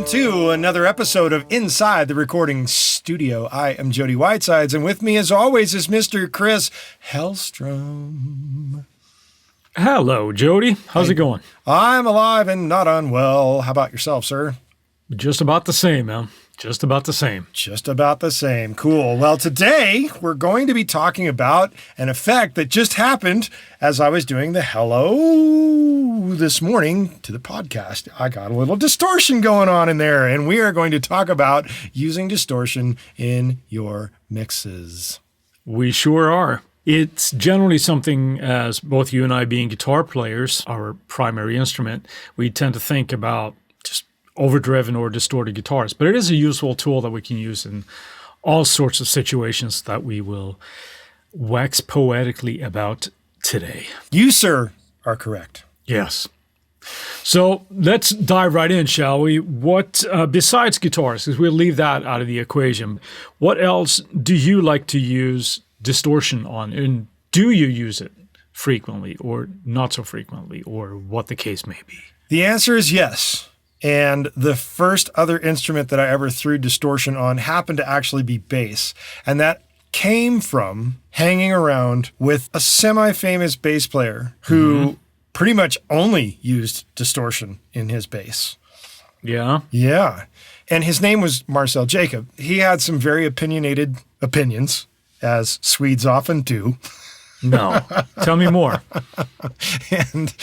to another episode of Inside the Recording Studio. I am Jody Whitesides, and with me as always is Mr. Chris Hellstrom. Hello, Jody. How's it going? I'm alive and not unwell. How about yourself, sir? Just about the same, man. Just about the same. Just about the same. Cool. Well, today we're going to be talking about an effect that just happened as I was doing the hello this morning to the podcast. I got a little distortion going on in there, and we are going to talk about using distortion in your mixes. We sure are. It's generally something, as both you and I being guitar players, our primary instrument, we tend to think about just overdriven or distorted guitars. But it is a useful tool that we can use in all sorts of situations that we will wax poetically about today. You, sir, are correct. Yes. So let's dive right in, shall we? What, besides guitars, because we'll leave that out of the equation, what else do you like to use distortion on? And do you use it frequently or not so frequently, or what the case may be? The answer is yes. And the first other instrument that I ever threw distortion on happened to actually be bass. And that came from hanging around with a semi-famous bass player who pretty much only used distortion in his bass. Yeah? Yeah. And his name was Marcel Jacob. He had some very opinionated opinions, as Swedes often do. No. Tell me more. And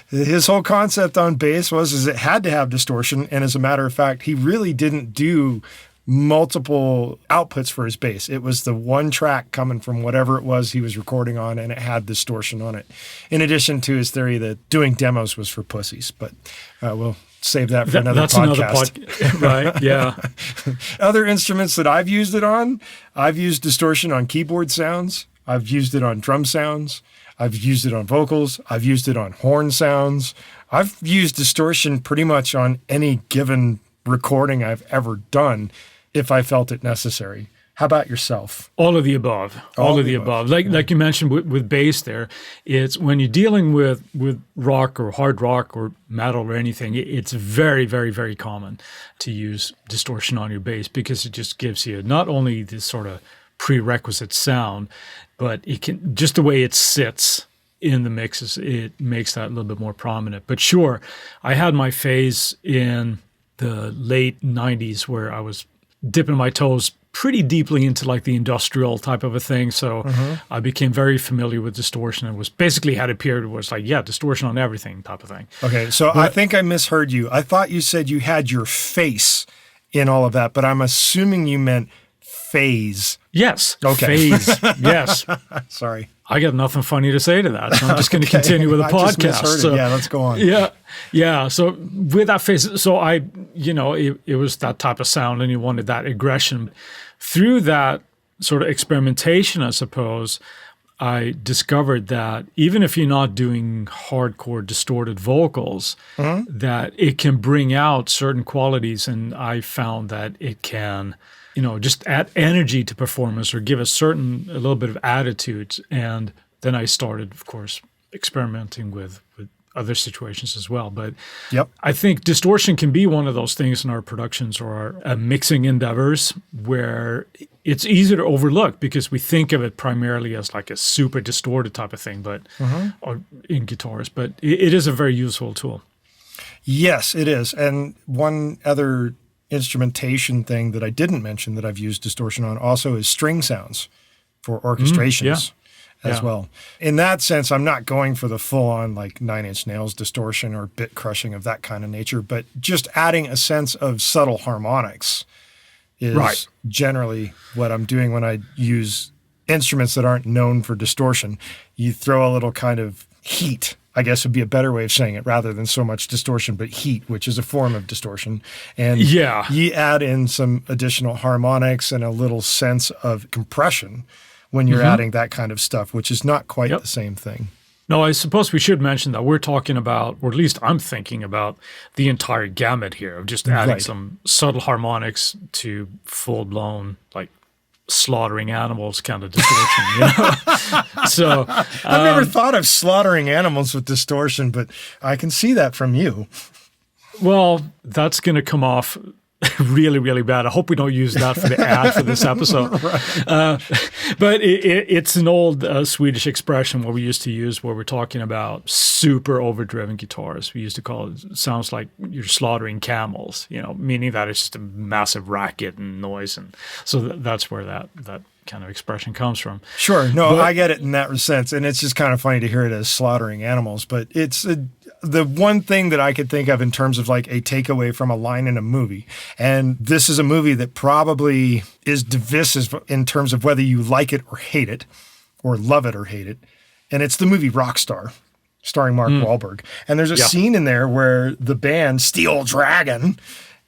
his whole concept on bass was it had to have distortion. And as a matter of fact, he really didn't do multiple outputs for his bass. It was the one track coming from whatever it was he was recording on, and it had distortion on it. In addition to his theory that doing demos was for pussies. But we'll save that for another podcast. Right, yeah. Other instruments that I've used it on, I've used distortion on keyboard sounds. I've used it on drum sounds. I've used it on vocals. I've used it on horn sounds. I've used distortion pretty much on any given recording I've ever done if I felt it necessary. How about yourself? All of the above. All of the above. Like you mentioned with bass there, it's when you're dealing with rock or hard rock or metal or anything, it's very, very, very common to use distortion on your bass because it just gives you not only this sort of prerequisite sound, but it can, just the way it sits in the mixes, it makes that a little bit more prominent. But sure, I had my phase in the late 90s where I was dipping my toes pretty deeply into like the industrial type of a thing. So I became very familiar with distortion and was basically had a period where it's like, yeah, distortion on everything type of thing. Okay, so I think I misheard you. I thought you said you had your face in all of that, but I'm assuming you meant phase. Yes. Okay. Phase. Yes. Sorry. I got nothing funny to say to that, so I'm just going to continue with the podcast. Just misheard it. Yeah, let's go on. Yeah. So with that phase, so it was that type of sound, and you wanted that aggression. Through that sort of experimentation, I suppose, I discovered that even if you're not doing hardcore distorted vocals, that it can bring out certain qualities, and I found that it can, just add energy to performance or give a little bit of attitude. And then I started, of course, experimenting with other situations as well. But I think distortion can be one of those things in our productions or our mixing endeavors where it's easy to overlook because we think of it primarily as like a super distorted type of thing, but or in guitars. But it is a very useful tool. Yes, it is. And one other instrumentation thing that I didn't mention that I've used distortion on also is string sounds for orchestrations as well. In that sense, I'm not going for the full-on like Nine Inch Nails distortion or bit crushing of that kind of nature, but just adding a sense of subtle harmonics is generally what I'm doing when I use instruments that aren't known for distortion. You throw a little kind of heat, I guess would be a better way of saying it, rather than so much distortion, but heat, which is a form of distortion. And you add in some additional harmonics and a little sense of compression when you're adding that kind of stuff, which is not quite the same thing. No, I suppose we should mention that we're talking about, or at least I'm thinking about, the entire gamut here of just adding some subtle harmonics to full-blown, like, slaughtering animals kind of distortion. So I've never thought of slaughtering animals with distortion, but I can see that from you. Well, that's going to come off really, really bad. I hope we don't use that for the ad for this episode. But it's an old Swedish expression what we used to use where we're talking about super overdriven guitars. We used to call it sounds like you're slaughtering camels, meaning that it's just a massive racket and noise. And so that's where that kind of expression comes from. Sure. No, I get it in that sense. And it's just kind of funny to hear it as slaughtering animals. But it's the one thing that I could think of in terms of like a takeaway from a line in a movie. And this is a movie that probably is divisive in terms of whether you like it or hate it or love it or hate it. And it's the movie Rockstar, starring Mark Wahlberg. And there's a scene in there where the band Steel Dragon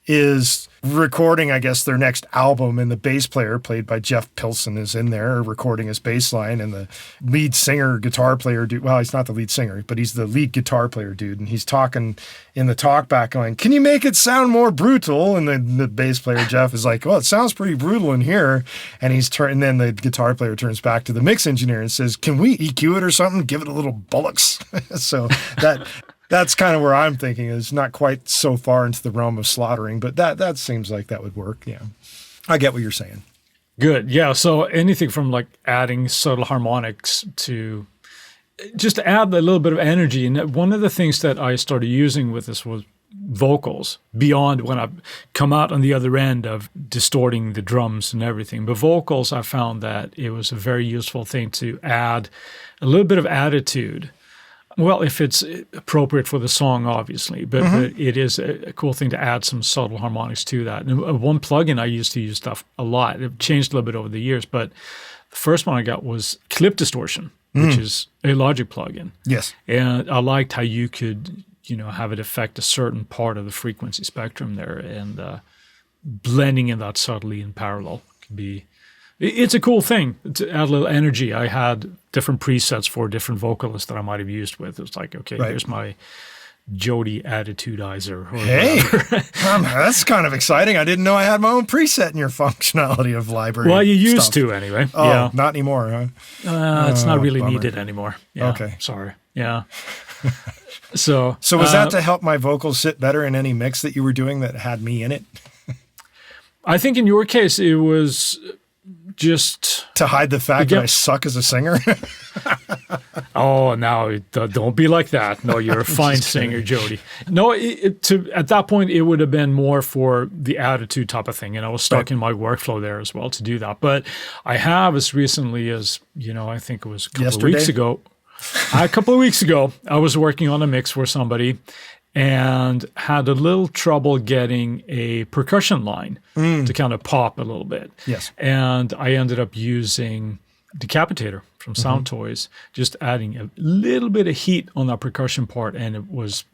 is recording, I guess, their next album, and the bass player, played by Jeff Pilson, is in there recording his bass line, and the lead singer, guitar player dude, well, he's not the lead singer, but he's the lead guitar player dude, and he's talking in the talkback going, can you make it sound more brutal? And the bass player, Jeff, is like, well, it sounds pretty brutal in here, and and then the guitar player turns back to the mix engineer and says, can we EQ it or something? Give it a little bullocks. So that's kind of where I'm thinking. It's not quite so far into the realm of slaughtering, but that seems like that would work. Yeah, I get what you're saying. Good. Yeah. So anything from like adding subtle harmonics to just add a little bit of energy. And one of the things that I started using with this was vocals beyond when I've come out on the other end of distorting the drums and everything. But vocals, I found that it was a very useful thing to add a little bit of attitude. Well, if it's appropriate for the song, obviously, but it is a cool thing to add some subtle harmonics to that. And one plugin I used to use stuff a lot. It changed a little bit over the years, but the first one I got was clip distortion, which is a Logic plugin. Yes. And I liked how you could, have it affect a certain part of the frequency spectrum there, and blending in that subtly in parallel can be. It's a cool thing to add a little energy. I had different presets for different vocalists that I might have used with. It was like, okay, here's my Jody attitudizer. Hey, that's kind of exciting. I didn't know I had my own preset in your functionality of library. Well, you used to anyway. Oh, yeah. Not anymore, huh? It's not really needed anymore. Yeah, okay. Sorry. Yeah. So was that to help my vocals sit better in any mix that you were doing that had me in it? I think in your case, it was just to hide the fact that I suck as a singer. Oh, now don't be like that. No, you're a fine singer, Jody. No, at that point, it would have been more for the attitude type of thing. And I was stuck in my workflow there as well to do that. But I have as recently as, I think it was a couple of weeks ago. A couple of weeks ago, I was working on a mix for somebody and had a little trouble getting a percussion line to kind of pop a little bit. Yes. And I ended up using Decapitator from Sound Toys, just adding a little bit of heat on that percussion part, and it was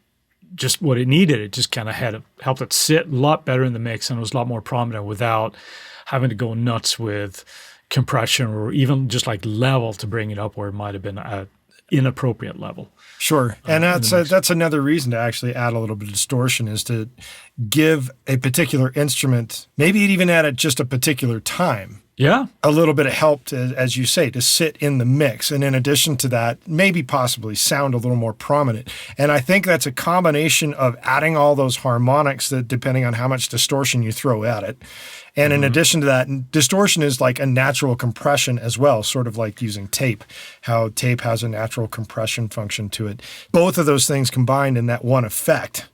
just what it needed. It just kind of helped it sit a lot better in the mix, and it was a lot more prominent without having to go nuts with compression or even just like level to bring it up where it might have been at inappropriate level. Sure. And that's another reason to actually add a little bit of distortion, is to give a particular instrument, maybe even at just a particular time, a little bit of help to, as you say, to sit in the mix. And in addition to that, maybe possibly sound a little more prominent. And I think that's a combination of adding all those harmonics that, depending on how much distortion you throw at it. And in addition to that, distortion is like a natural compression as well, sort of like using tape, how tape has a natural compression function to it. Both of those things combined in that one effect,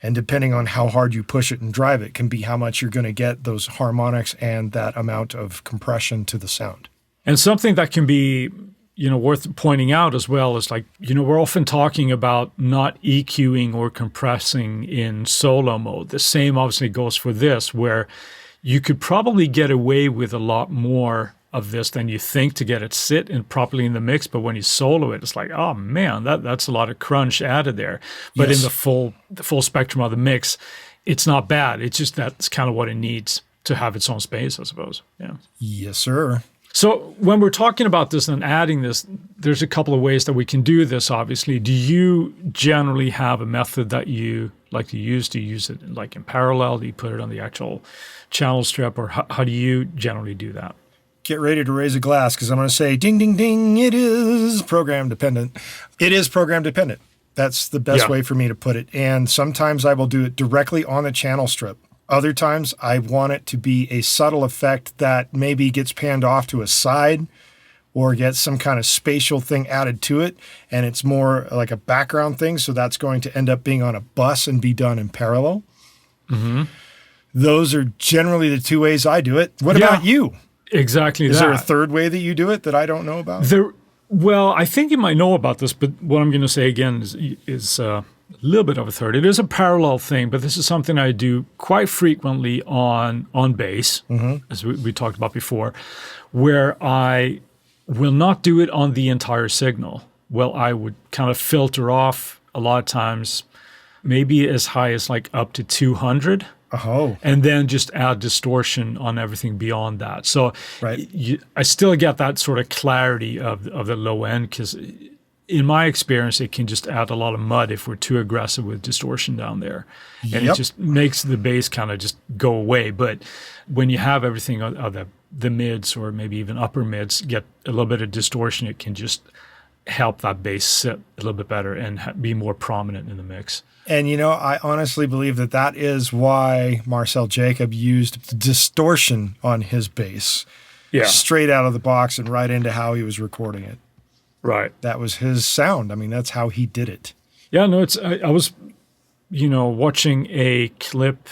and depending on how hard you push it and drive it, can be how much you're going to get those harmonics and that amount of compression to the sound. And something that can be, worth pointing out as well is like, we're often talking about not EQing or compressing in solo mode. The same obviously goes for this, where you could probably get away with a lot more of this than you think to get it sit in properly in the mix. But when you solo it, it's like, oh man, that's a lot of crunch added there. But in the full spectrum of the mix, it's not bad. It's just that's kind of what it needs to have its own space, I suppose. Yeah. Yes, sir. So when we're talking about this and adding this, there's a couple of ways that we can do this, obviously. Do you generally have a method that you like to use? Do you use it like in parallel? Do you put it on the actual channel strip? Or how do you generally do that? Get ready to raise a glass, because I'm going to say, ding, ding, ding, it is program dependent. It is program dependent. That's the best way for me to put it. And sometimes I will do it directly on the channel strip. Other times I want it to be a subtle effect that maybe gets panned off to a side or gets some kind of spatial thing added to it, and it's more like a background thing, so that's going to end up being on a bus and be done in parallel. Mm-hmm. Those are generally the two ways I do it. What about you? Exactly. Is there a third way that you do it that I don't know about? Well, I think you might know about this, but what I'm going to say again is a little bit of a third. It is a parallel thing, but this is something I do quite frequently on bass, as we talked about before, where I will not do it on the entire signal. Well, I would kind of filter off a lot of times, maybe as high as like up to 200. Oh. And then just add distortion on everything beyond that. So I still get that sort of clarity of the low end, because in my experience, it can just add a lot of mud if we're too aggressive with distortion down there. And it just makes the bass kind of just go away. But when you have everything on the mids or maybe even upper mids get a little bit of distortion, it can just help that bass sit a little bit better and be more prominent in the mix. And, I honestly believe that is why Marcel Jacob used distortion on his bass. Yeah. Straight out of the box and right into how he was recording it. Right. That was his sound. I mean, that's how he did it. Yeah, no, I was, watching a clip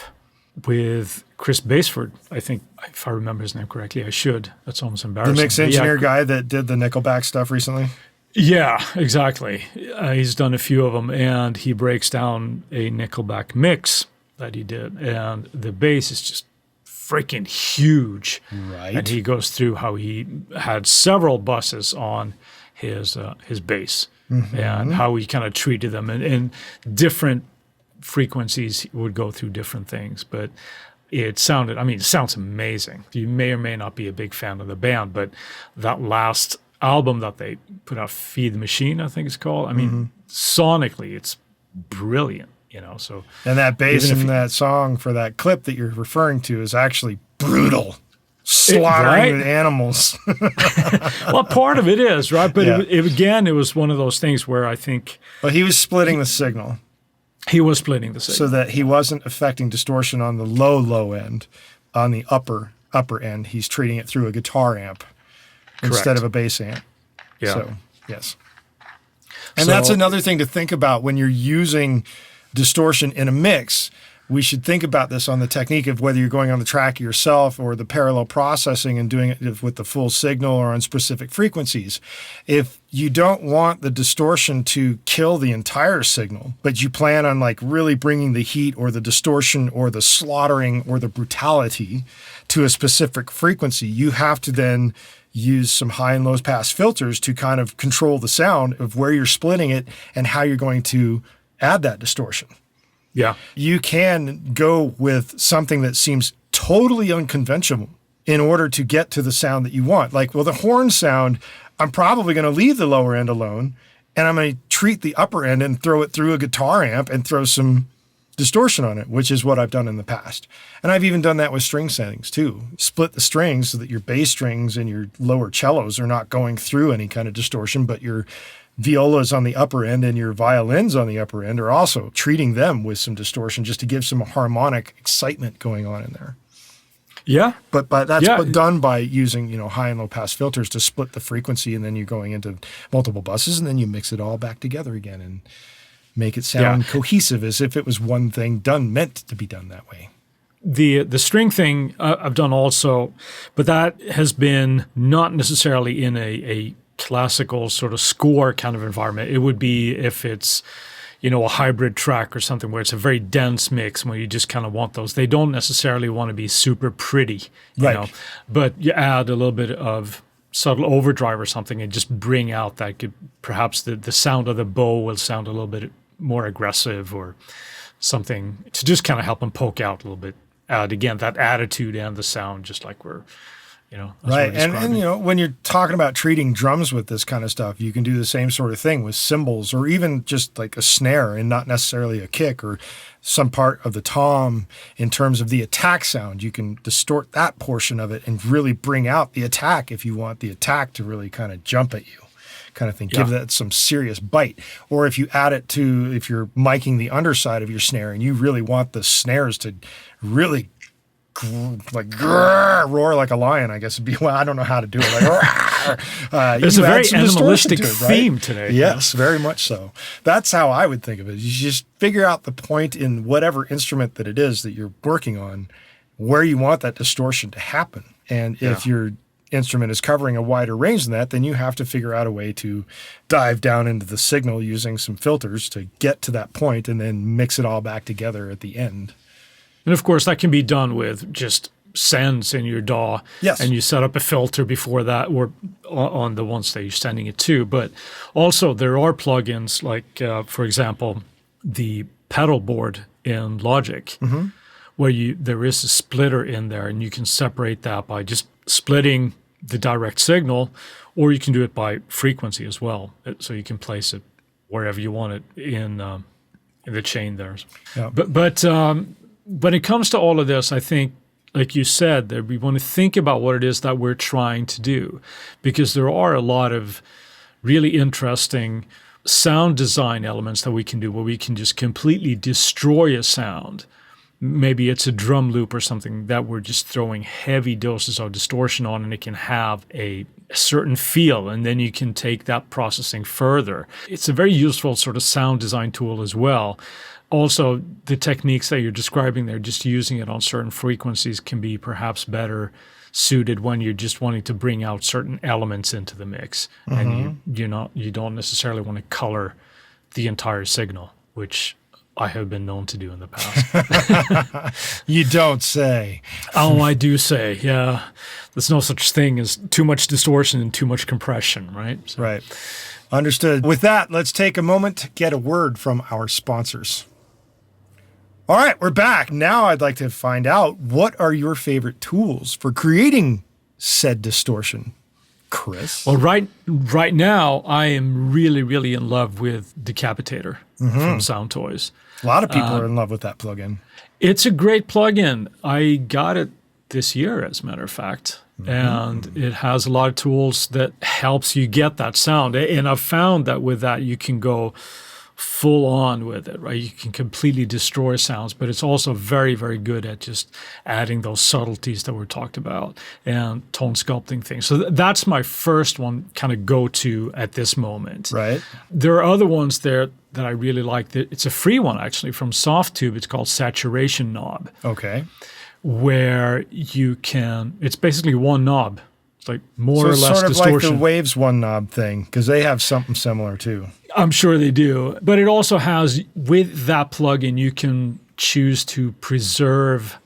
with Chris Basford. I think, if I remember his name correctly, I should. That's almost embarrassing. The mix engineer guy that did the Nickelback stuff recently? Yeah, exactly. He's done a few of them, and he breaks down a Nickelback mix that he did, and the bass is just freaking huge. Right. And he goes through how he had several buses on his bass, and how he kind of treated them, and different frequencies would go through different things, but it sounds amazing. You may or may not be a big fan of the band, but that last album that they put out, Feed the Machine, I think it's called. I mean, sonically, it's brilliant, so. And that bass in that song for that clip that you're referring to is actually brutal. Slaughtering animals. Well, part of it is, right? But it was one of those things where I think... But he was splitting the signal. He was splitting the signal. So that he wasn't affecting distortion on the low end. On the upper end, he's treating it through a guitar amp. Correct. Instead of a bass amp. Yeah. So, yes. And that's another thing to think about when you're using distortion in a mix. We should think about this on the technique of whether you're going on the track yourself or the parallel processing and doing it with the full signal or on specific frequencies. If you don't want the distortion to kill the entire signal, but you plan on like really bringing the heat or the distortion or the slaughtering or the brutality to a specific frequency, you have to then use some high and low pass filters to kind of control the sound of where you're splitting it and how you're going to add that distortion. Yeah. You can go with something that seems totally unconventional in order to get to the sound that you want. Like, well, the horn sound, I'm probably going to leave the lower end alone, and I'm going to treat the upper end and throw it through a guitar amp and throw some distortion on it, which is what I've done in the past. And I've even done that with string settings too. Split the strings so that your bass strings and your lower cellos are not going through any kind of distortion, but your violas on the upper end and your violins on the upper end are also treating them with some distortion just to give some harmonic excitement going on in there. Yeah. But that's done by using, high and low pass filters to split the frequency, and then you're going into multiple buses, and then you mix it all back together again and make it sound cohesive as if it was one thing meant to be done that way. The string thing I've done also, but that has been not necessarily in a classical sort of score kind of environment. It would be if it's, a hybrid track or something where it's a very dense mix where you just kind of want those. They don't necessarily want to be super pretty, you know, but you add a little bit of subtle overdrive or something and just bring out that perhaps the sound of the bow will sound a little bit more aggressive or something to just kind of help them poke out a little bit. Again, that attitude and the sound, just like we're, right. And when you're talking about treating drums with this kind of stuff, you can do the same sort of thing with cymbals or even just like a snare and not necessarily a kick or some part of the tom in terms of the attack sound. You can distort that portion of it and really bring out the attack if you want the attack to really kind of jump at you. kind of thing. Give that some serious bite. Or if you add it to, if you're miking the underside of your snare and you really want the snares to really roar like a lion, I guess would be, well, I don't know how to do it. Like, it's a very animalistic theme today. Yes, very much so. That's how I would think of it. You just figure out the point in whatever instrument that it is that you're working on, where you want that distortion to happen. And if your instrument is covering a wider range than that, then you have to figure out a way to dive down into the signal using some filters to get to that point and then mix it all back together at the end. And of course, that can be done with just sends in your DAW. Yes. And you set up a filter before that or on the ones that you're sending it to. But also there are plugins like, for example, the pedal board in Logic, where there is a splitter in there and you can separate that by just splitting the direct signal, or you can do it by frequency as well. So you can place it wherever you want it in the chain there. Yeah. But when it comes to all of this, I think, like you said, that we want to think about what it is that we're trying to do, because there are a lot of really interesting sound design elements that we can do where we can just completely destroy a sound. Maybe it's a drum loop or something that we're just throwing heavy doses of distortion on, and it can have a certain feel, and then you can take that processing further. It's a very useful sort of sound design tool as well. Also, the techniques that you're describing there, just using it on certain frequencies can be perhaps better suited when you're just wanting to bring out certain elements into the mix. And you don't necessarily want to color the entire signal, which I have been known to do in the past. You don't say. Oh, I do say, yeah. There's no such thing as too much distortion and too much compression, right? So. Right. Understood. With that, let's take a moment to get a word from our sponsors. All right, we're back. Now I'd like to find out, what are your favorite tools for creating said distortion, Chris? Well, right now, I am really, really in love with Decapitator from Sound Toys. A lot of people are in love with that plugin. It's a great plugin. I got it this year, as a matter of fact. And it has a lot of tools that helps you get that sound. And I've found that with that, you can go full on with it, right? You can completely destroy sounds, but it's also very, very good at just adding those subtleties that we talked about and tone sculpting things. So that's my first one, kind of go-to at this moment. Right. There are other ones there that I really like. It's a free one, actually, from Softtube. It's called Saturation Knob. Okay. Where you can, it's basically one knob. It's like more or less distortion. Sort of like the Waves one knob thing, because they have something similar too. I'm sure they do. But it also has, with that plugin, you can choose to preserve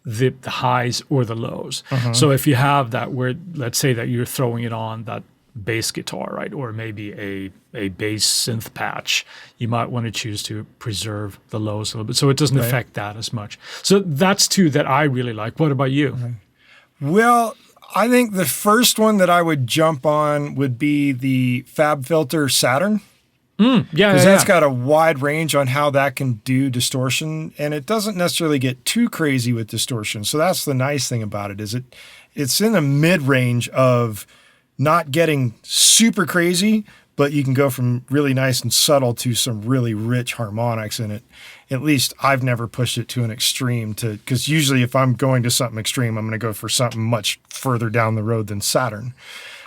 the highs or the lows. So if you have that where, let's say that you're throwing it on that bass guitar, right, or maybe a bass synth patch, you might want to choose to preserve the lows a little bit so it doesn't affect that as much. So that's two that I really like. What about you? Well, I think the first one that I would jump on would be the FabFilter Saturn. Because that's got a wide range on how that can do distortion, and it doesn't necessarily get too crazy with distortion. So that's the nice thing about it, is it's in a mid-range of not getting super crazy, but you can go from really nice and subtle to some really rich harmonics in it. At least I've never pushed it to an extreme, because usually if I'm going to something extreme, I'm going to go for something much further down the road than Saturn.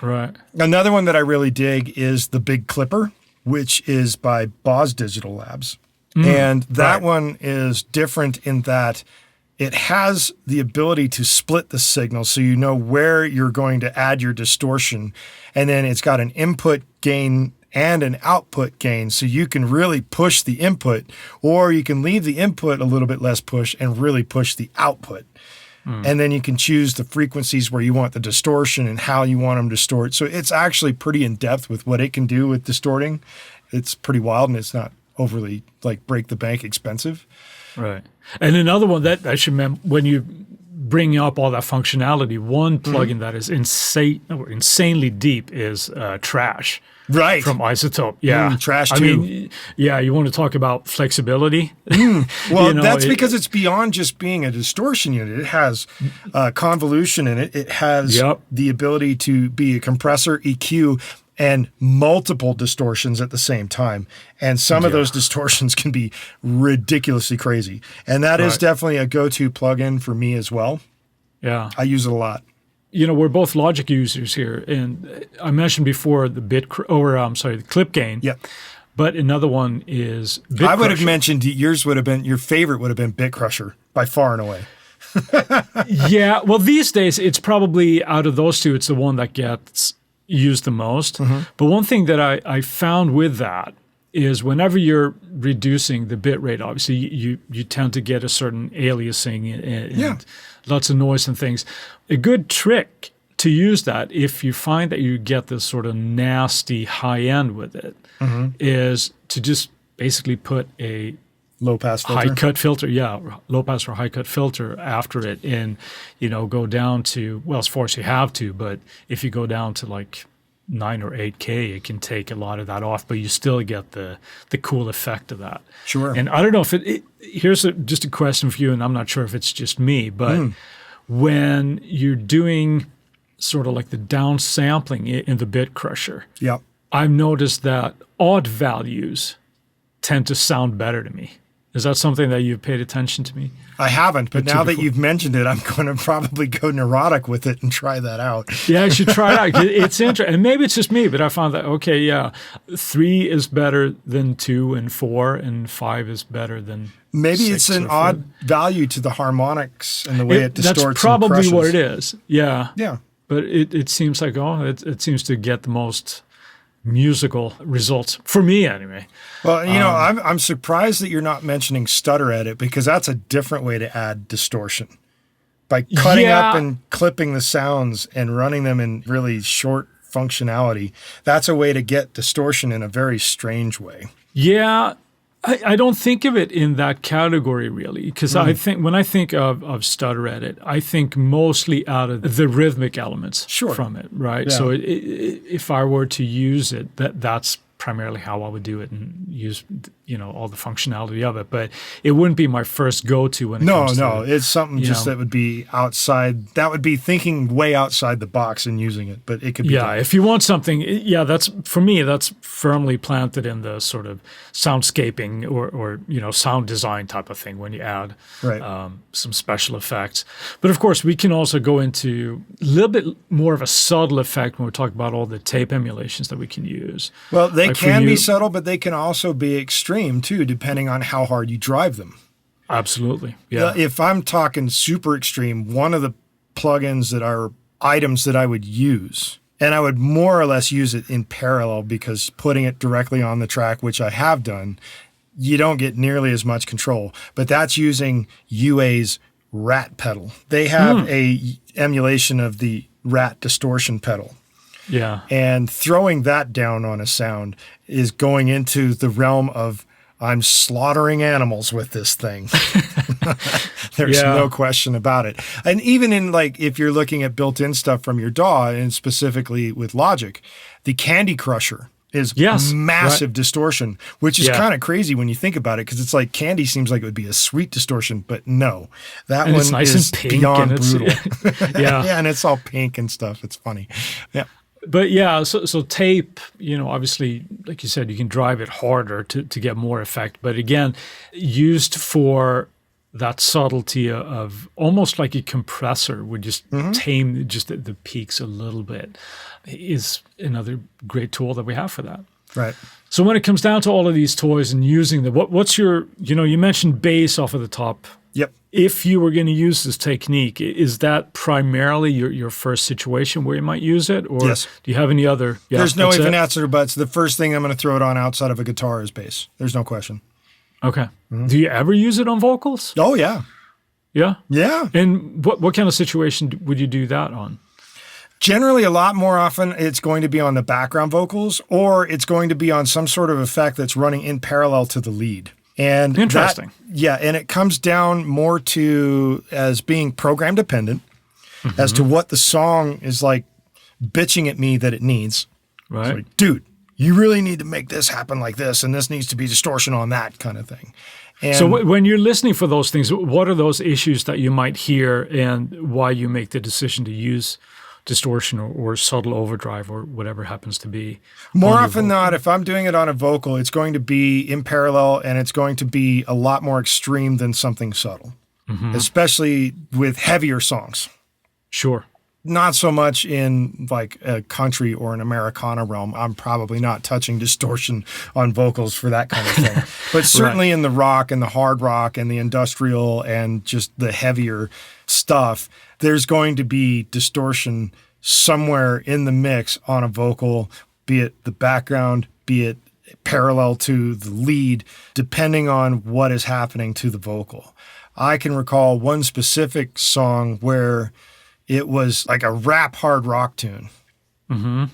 Right. Another one that I really dig is the Big Clipper, which is by Boz Digital Labs. And that one is different in that it has the ability to split the signal so you know where you're going to add your distortion. And then it's got an input gain and an output gain, so you can really push the input, or you can leave the input a little bit less push and really push the output. And then you can choose the frequencies where you want the distortion and how you want them to distort. So it's actually pretty in-depth with what it can do with distorting. It's pretty wild, and it's not overly, like, break the bank expensive. Right. And another one that I should remember, when you bring up all that functionality, one plugin that is insanely deep is Trash. Right. From Isotope. Yeah. Trash too. I mean, yeah, you want to talk about flexibility? Well, that's because it's beyond just being a distortion unit. It has convolution in it. It has the ability to be a compressor, EQ, and multiple distortions at the same time. And some of those distortions can be ridiculously crazy. And that is definitely a go-to plugin for me as well. Yeah. I use it a lot. You know, we're both Logic users here. And I mentioned before the clip gain. Yep. But another one is Bit I would have Crusher. mentioned your favorite would have been Bit Crusher by far and away. Yeah. Well, these days, it's probably out of those two, it's the one that gets used the most. But one thing that I found with that is whenever you're reducing the bit rate, obviously you tend to get a certain aliasing and lots of noise and things. A good trick to use that, if you find that you get this sort of nasty high end with it, is to just basically put a low pass filter. High cut filter, low pass or high cut filter after it, and go down to, well, as far as you have to, but if you go down to like 9 or 8K, it can take a lot of that off, but you still get the cool effect of that. Sure. And I don't know if here's just a question for you, and I'm not sure if it's just me, but when you're doing sort of like the down sampling in the Bit Crusher, I've noticed that odd values tend to sound better to me. Is that something that you've paid attention to me? I haven't, but now that you've mentioned it, I'm going to probably go neurotic with it and try that out. Yeah, I should try it out. It's interesting. And maybe it's just me, but I found that, 3 is better than 2, and 4, and 5 is better than Maybe 6 it's an or odd value to the harmonics and the way it distorts. That's probably what it is. Yeah. Yeah. But it seems like, it seems to get the most musical results for me anyway. Well, I'm surprised that you're not mentioning stutter edit, because that's a different way to add distortion. By cutting up and clipping the sounds and running them in really short functionality, that's a way to get distortion in a very strange way. Yeah. I don't think of it in that category really, because I think when I think of stutter edit, I think mostly out of the rhythmic elements from it, right? Yeah. So if I were to use it, that's primarily how I would do it and use all the functionality of it. But it wouldn't be my first go-to when it comes to it's something that would be outside. That would be thinking way outside the box and using it. But it could be done. If you want something, that's for me. That's firmly planted in the sort of soundscaping or sound design type of thing when you add some special effects. But of course, we can also go into a little bit more of a subtle effect when we're talking about all the tape emulations that we can use. Well, they can be subtle, but they can also be extreme too, depending on how hard you drive them. Absolutely. Yeah. If I'm talking super extreme, one of the plugins that are items that I would use, and I would more or less use it in parallel, because putting it directly on the track, which I have done, you don't get nearly as much control. But that's using UA's Rat pedal. They have a emulation of the Rat distortion pedal. Yeah. And throwing that down on a sound is going into the realm of, I'm slaughtering animals with this thing. There's no question about it. And even in if you're looking at built-in stuff from your DAW, and specifically with Logic, the Candy Crusher is massive distortion, which is kind of crazy when you think about it, because it's like Candy seems like it would be a sweet distortion, but no. That one nice is and pink beyond brutal. Yeah. And it's all pink and stuff. It's funny. Yeah. But so tape, obviously, like you said, you can drive it harder to get more effect. But again, used for that subtlety of almost like a compressor would just tame just the peaks a little bit, is another great tool that we have for that. Right. So when it comes down to all of these toys and using them, what's your, you mentioned bass off of the top. Yep. If you were going to use this technique, is that primarily your first situation where you might use it? Or do you have any other? Yeah, there's no even answer to buts. The first thing I'm going to throw it on outside of a guitar is bass. There's no question. Okay. Do you ever use it on vocals? Oh, yeah. Yeah? Yeah. And what kind of situation would you do that on? Generally, a lot more often, it's going to be on the background vocals, or it's going to be on some sort of effect that's running in parallel to the lead. And interesting. And it comes down more to as being program dependent as to what the song is bitching at me that it needs. Right. It's dude, you really need to make this happen like this, and this needs to be distortion on that kind of thing. And so when you're listening for those things, what are those issues that you might hear, and why you make the decision to use distortion or subtle overdrive or whatever happens to be. More often than not, if I'm doing it on a vocal, it's going to be in parallel and it's going to be a lot more extreme than something subtle, especially with heavier songs. Sure. Not so much in like a country or an Americana realm. I'm probably not touching distortion on vocals for that kind of thing. But certainly in the rock and the hard rock and the industrial and just the heavier stuff, there's going to be distortion somewhere in the mix on a vocal, be it the background, be it parallel to the lead, depending on what is happening to the vocal. I can recall one specific song where it was like a rap hard rock tune.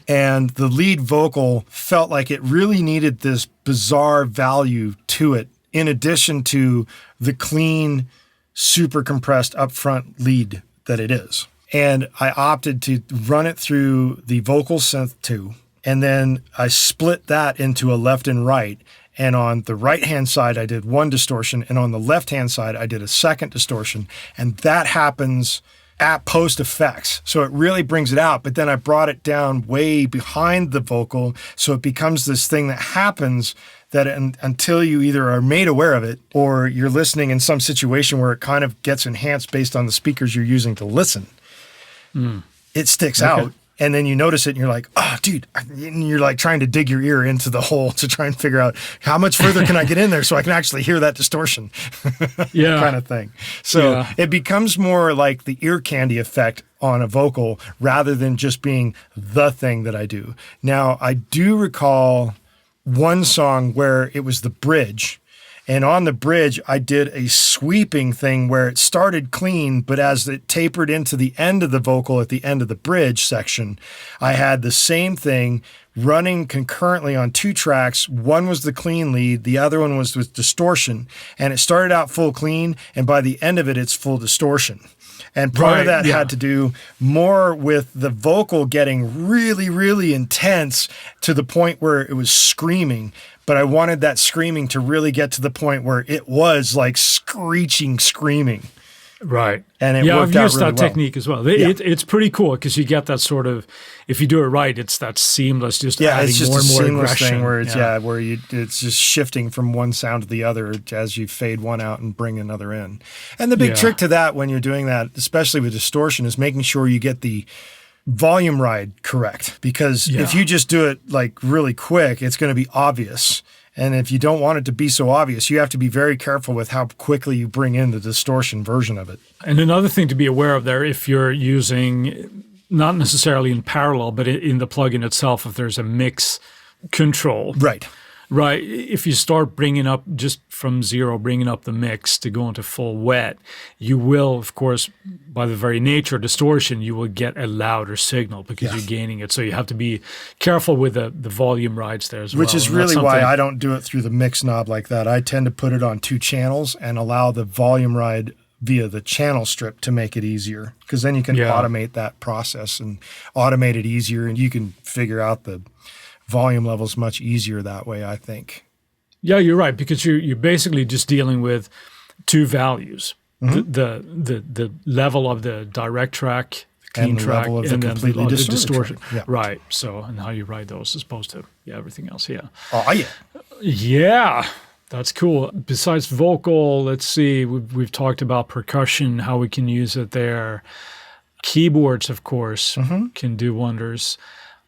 And the lead vocal felt like it really needed this bizarre value to it, in addition to the clean, super compressed upfront lead that it is. And I opted to run it through the vocal synth 2, and then I split that into a left and right. And on the right-hand side, I did one distortion, and on the left-hand side, I did a second distortion. And that happens at post effects. So it really brings it out. But then I brought it down way behind the vocal. So it becomes this thing that happens that until you either are made aware of it or you're listening in some situation where it kind of gets enhanced based on the speakers you're using to listen, it sticks out. And then you notice it and you're like, oh, dude, and you're like trying to dig your ear into the hole to try and figure out how much further can I get in there so I can actually hear that distortion kind of thing. So it becomes more like the ear candy effect on a vocal rather than just being the thing that I do. Now, I do recall one song where it was the bridge. And on the bridge, I did a sweeping thing where it started clean, but as it tapered into the end of the vocal at the end of the bridge section, I had the same thing running concurrently on 2 tracks. One was the clean lead, the other one was with distortion. And it started out full clean, and by the end of it, it's full distortion. And part of that had to do more with the vocal getting really, really intense to the point where it was screaming. But I wanted that screaming to really get to the point where it was like screeching, screaming. Right. And it worked out really well. I've used that technique as well. It's pretty cool because you get that sort of, if you do it right, it's that seamless, just adding it's just more a and more seamless aggression. Thing where it's it's just shifting from one sound to the other as you fade one out and bring another in. And the big trick to that when you're doing that, especially with distortion, is making sure you get the volume ride correct, because if you just do it like really quick, it's going to be obvious. And if you don't want it to be so obvious, you have to be very careful with how quickly you bring in the distortion version of it. And another thing to be aware of there, if you're using, not necessarily in parallel, but in the plugin itself, if there's a mix control. Right. If you start bringing up just from zero, bringing up the mix to go into full wet, you will, of course, by the very nature of distortion, you will get a louder signal because you're gaining it. So you have to be careful with the volume rides there as well. Which is really why I don't do it through the mix knob like that. I tend to put it on 2 channels and allow the volume ride via the channel strip to make it easier, because then you can automate that process and automate it easier, and you can figure out the volume levels much easier that way, I think. Yeah, you're right, because you're basically just dealing with 2 values: the level of the direct track, the clean track, and the completely distortion. Yeah. Right. So, and how you ride those as opposed to everything else. Yeah. Oh yeah. Yeah. That's cool. Besides vocal, let's see, we've talked about percussion, how we can use it there. Keyboards, of course, can do wonders.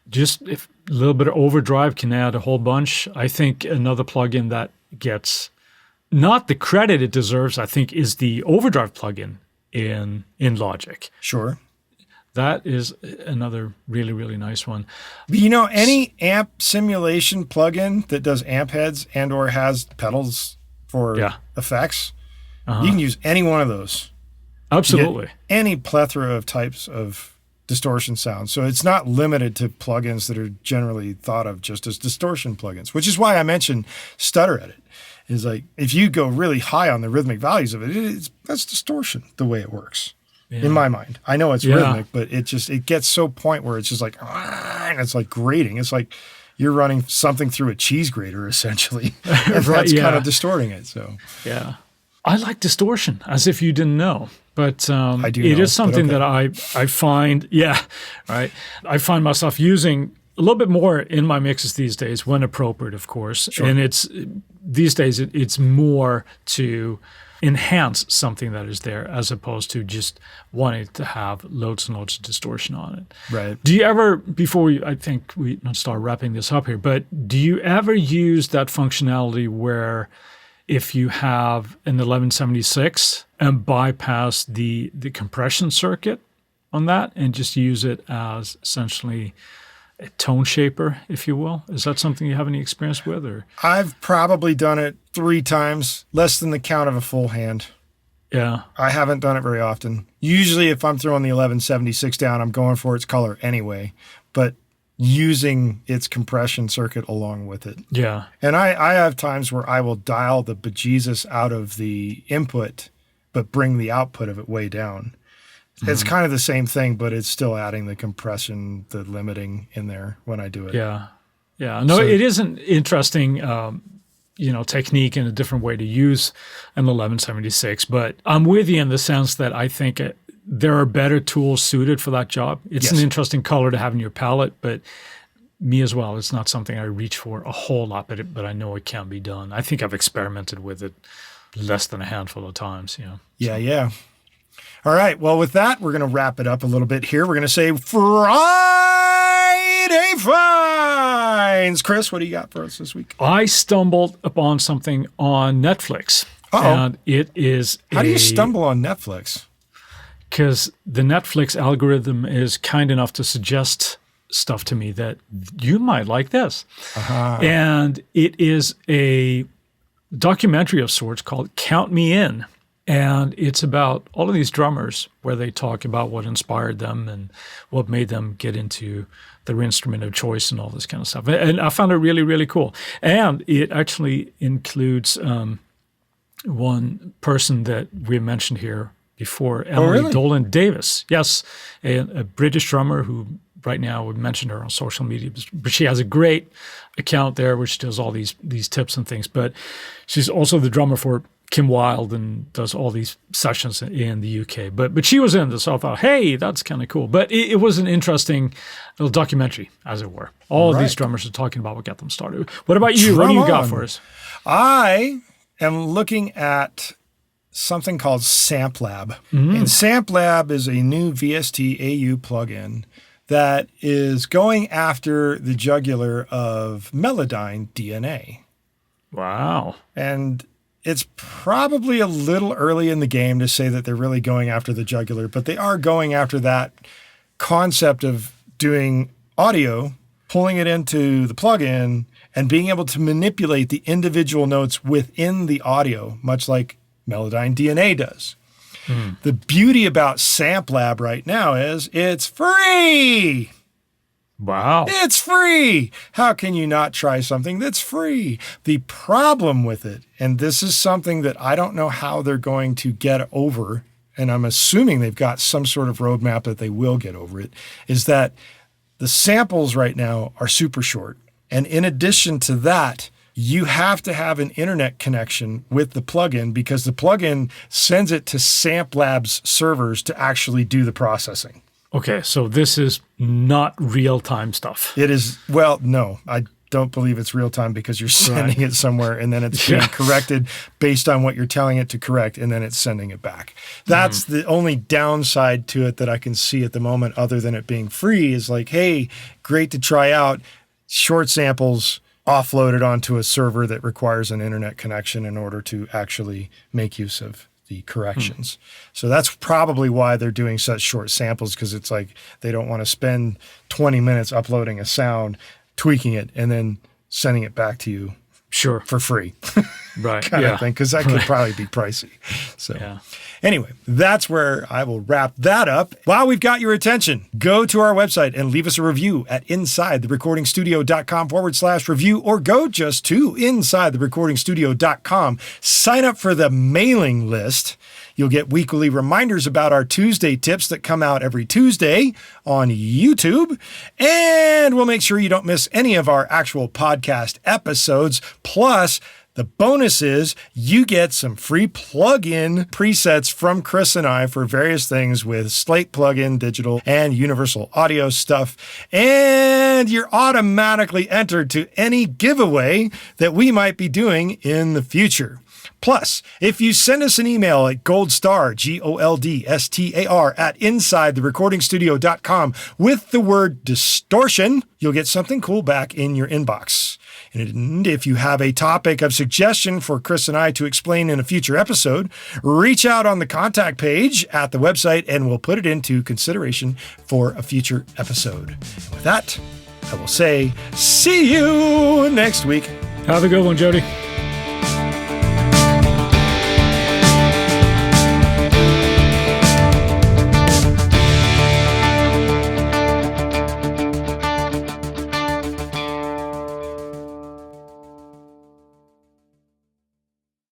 Just if a little bit of overdrive can add a whole bunch. I think another plugin that gets not the credit it deserves, I think, is the overdrive plugin in Logic. Sure. That is another really, really nice one. You know, any amp simulation plugin that does amp heads and or has pedals for effects, you can use any one of those. Absolutely. Any plethora of types of distortion sounds. So it's not limited to plugins that are generally thought of just as distortion plugins, which is why I mentioned Stutter Edit. Is like, if you go really high on the rhythmic values of it, that's distortion the way it works. In my mind. I know it's rhythmic, but it gets so point where it's just like, and it's like grating. It's like you're running something through a cheese grater, essentially. And that's kind of distorting it. So yeah. I like distortion, as if you didn't know. But I do it know, is something but that I find, right. I find myself using a little bit more in my mixes these days, when appropriate, of course. Sure. And these days it's more to enhance something that is there as opposed to just wanting to have loads and loads of distortion on it. Right. Do you ever, I think we start wrapping this up here, but do you ever use that functionality where if you have an 1176 and bypass the compression circuit on that and just use it as essentially a tone shaper, if you will? Is that something you have any experience with? Or I've probably done it 3 times, less than the count of a full hand. Yeah. I haven't done it very often. Usually if I'm throwing the 1176 down, I'm going for its color anyway, but using its compression circuit along with it. Yeah. And I have times where I will dial the bejesus out of the input, but bring the output of it way down. It's kind of the same thing, but it's still adding the compression, the limiting in there when I do it. Yeah. Yeah. No, it is an interesting, technique and a different way to use an 1176, but I'm with you in the sense that I think there are better tools suited for that job. It's an interesting color to have in your palette, but me as well, it's not something I reach for a whole lot, but I know it can be done. I think I've experimented with it less than a handful of times. Yeah. All right. Well, with that, we're going to wrap it up a little bit here. We're going to say Friday Finds. Chris, what do you got for us this week? I stumbled upon something on Netflix. And it is How do you stumble on Netflix? Because the Netflix algorithm is kind enough to suggest stuff to me that you might like this. And it is a documentary of sorts called Count Me In. And it's about all of these drummers where they talk about what inspired them and what made them get into their instrument of choice and all this kind of stuff. And I found it really, really cool. And it actually includes one person that we mentioned here before, Emily Dolan Davis. Yes, a British drummer who right now we mentioned her on social media, but she has a great account there which does all these tips and things. But she's also the drummer for Kim Wilde and does all these sessions in the UK. But she was in this, so I thought, hey, that's kind of cool. But it was an interesting little documentary, as it were. All of these drummers are talking about what got them started. What about you? What do you got for us? I am looking at something called SampLab. And SampLab is a new VST AU plugin that is going after the jugular of Melodyne DNA. Wow. And it's probably a little early in the game to say that they're really going after the jugular, but they are going after that concept of doing audio, pulling it into the plugin, and being able to manipulate the individual notes within the audio, much like Melodyne DNA does. The beauty about SampLab right now is it's free. Wow. It's free. How can you not try something that's free? The problem with it, and this is something that I don't know how they're going to get over, and I'm assuming they've got some sort of roadmap that they will get over it, is that the samples right now are super short. And in addition to that, you have to have an internet connection with the plugin because the plugin sends it to SampLab's servers to actually do the processing. Okay, so this is not real-time stuff. It is, well, no, I don't believe it's real-time because you're sending it somewhere and then it's being corrected based on what you're telling it to correct and then it's sending it back. That's the only downside to it that I can see at the moment other than it being free is like, hey, great to try out, short samples, offloaded onto a server that requires an internet connection in order to actually make use of the corrections. So that's probably why they're doing such short samples because it's like they don't want to spend 20 minutes uploading a sound, tweaking it, and then sending it back to you for free. Right. kind of thing, because that could probably be pricey. So anyway, that's where I will wrap that up. While we've got your attention, go to our website and leave us a review at insidetherecordingstudio.com/review, or go just to insidetherecordingstudio.com. Sign up for the mailing list. You'll get weekly reminders about our Tuesday tips that come out every Tuesday on YouTube. And we'll make sure you don't miss any of our actual podcast episodes. Plus, The bonus is you get some free plug-in presets from Chris and I for various things with Slate plug-in digital and universal audio stuff. And you're automatically entered to any giveaway that we might be doing in the future. Plus, if you send us an email at goldstar, GOLDSTAR, at InsideTheRecordingStudio.com with the word distortion, you'll get something cool back in your inbox. And if you have a topic of suggestion for Chris and I to explain in a future episode, reach out on the contact page at the website and we'll put it into consideration for a future episode. And with that, I will say, see you next week. Have a good one, Jody.